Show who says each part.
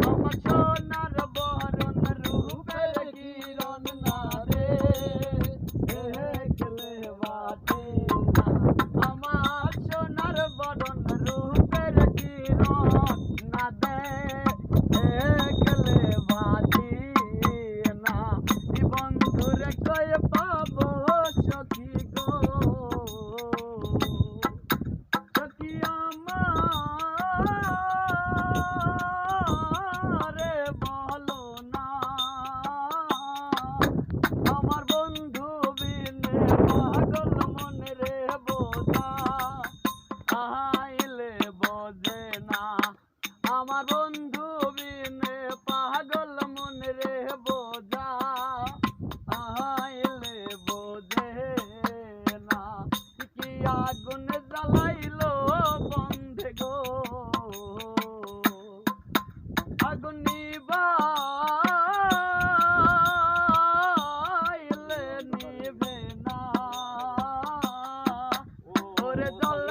Speaker 1: আমার সোনার বরণ রূপের কিরণ না দেখলে বাঁচে না। আমার সোনার বরণ রূপের কিরণ না দেখলে বাঁচি না। বন্ধুরে কয়ে পাবো সখী গো, সখী আমারে বলো না। আমার বন্ধু বিনে পাগল মন রে বোঝা আইলে বোঝে না। আমার বন্ধু বিনে পাগল মন রে বোঝা আইলে বোঝে না। কি আগুন জ্বালাইলো বন্ধে গো, আগুন নিবাইলে নিবে না। ওরে জল